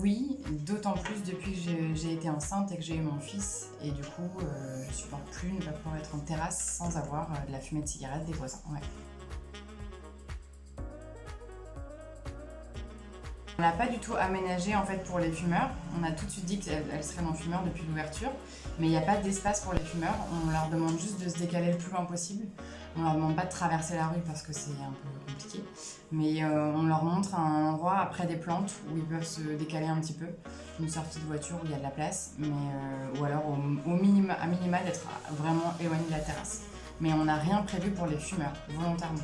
Oui, d'autant plus depuis que j'ai été enceinte et que j'ai eu mon fils. Et du coup, je supporte plus ne pas pouvoir être en terrasse sans avoir de la fumée de cigarette des voisins. Ouais. On n'a pas du tout aménagé en fait pour les fumeurs. On a tout de suite dit qu'elles seraient non-fumeurs depuis l'ouverture, mais il n'y a pas d'espace pour les fumeurs. On leur demande juste de se décaler le plus loin possible. On leur demande pas de traverser la rue parce que c'est un peu compliqué, mais on leur montre un endroit après des plantes où ils peuvent se décaler un petit peu, une sortie de voiture où il y a de la place, mais ou alors au minima, à minima d'être vraiment éloigné de la terrasse. Mais on n'a rien prévu pour les fumeurs, volontairement.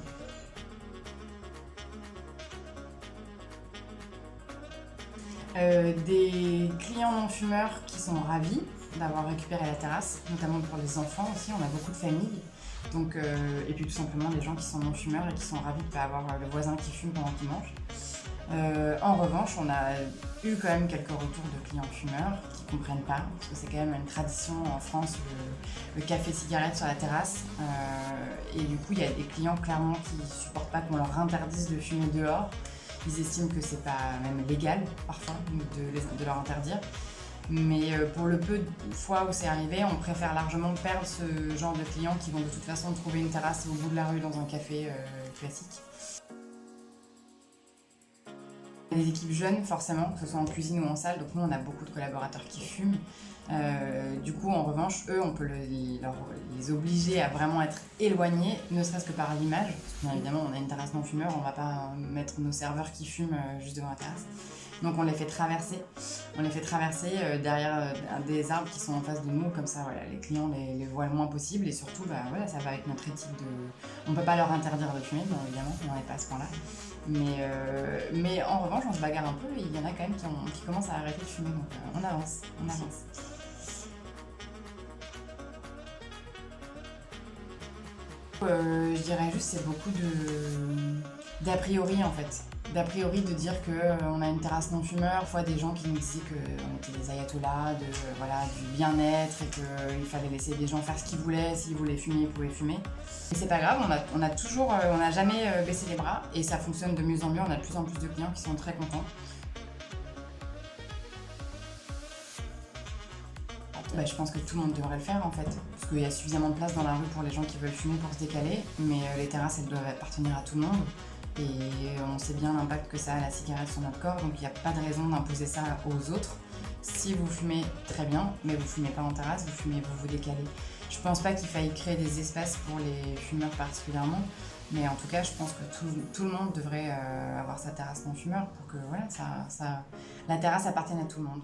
Des clients non-fumeurs qui sont ravis d'avoir récupéré la terrasse, notamment pour les enfants aussi, on a beaucoup de familles. Donc, et puis tout simplement des gens qui sont non-fumeurs et qui sont ravis de ne pas avoir le voisin qui fume pendant qu'il mange. En revanche, on a eu quand même quelques retours de clients fumeurs qui ne comprennent pas, parce que c'est quand même une tradition en France, le café-cigarette sur la terrasse. Et du coup, il y a des clients clairement qui ne supportent pas qu'on leur interdise de fumer dehors. Ils estiment que c'est pas même légal parfois de leur interdire. Mais pour le peu de fois où c'est arrivé, on préfère largement perdre ce genre de clients qui vont de toute façon trouver une terrasse au bout de la rue dans un café classique. Des équipes jeunes, forcément, que ce soit en cuisine ou en salle, donc nous on a beaucoup de collaborateurs qui fument. Du coup, en revanche, eux, on peut les obliger à vraiment être éloignés, ne serait-ce que par l'image. Parce que bien évidemment, on a une terrasse non-fumeur, on va pas mettre nos serveurs qui fument juste devant la terrasse. Donc on les fait traverser. On les fait traverser derrière des arbres qui sont en face de nous, comme ça voilà, les clients les voient le moins possible. Et surtout, bah, voilà, ça va avec notre éthique de... On peut pas leur interdire de fumer, bien évidemment, on n'en est pas à ce point-là. Mais en revanche, on se bagarre un peu et il y en a quand même qui commencent à arrêter de fumer, donc on avance, on avance. Je dirais juste c'est beaucoup d'a priori en fait. D'a priori de dire qu'on a une terrasse non-fumeur, fois des gens qui nous disaient qu'on était des ayatollahs, voilà, du bien-être et qu'il fallait laisser les gens faire ce qu'ils voulaient, s'ils voulaient fumer, ils pouvaient fumer. Et c'est pas grave, on n'a jamais baissé les bras et ça fonctionne de mieux en mieux, on a de plus en plus de clients qui sont très contents. Bah, je pense que tout le monde devrait le faire en fait, parce qu'il y a suffisamment de place dans la rue pour les gens qui veulent fumer pour se décaler, mais les terrasses elles doivent appartenir à tout le monde et on sait bien l'impact que ça a la cigarette sur notre corps, donc il n'y a pas de raison d'imposer ça aux autres. Si vous fumez, très bien, mais vous fumez pas en terrasse, vous fumez, vous vous décalez. Je pense pas qu'il faille créer des espaces pour les fumeurs particulièrement, mais en tout cas je pense que tout le monde devrait avoir sa terrasse non-fumeur pour que voilà, la terrasse appartienne à tout le monde.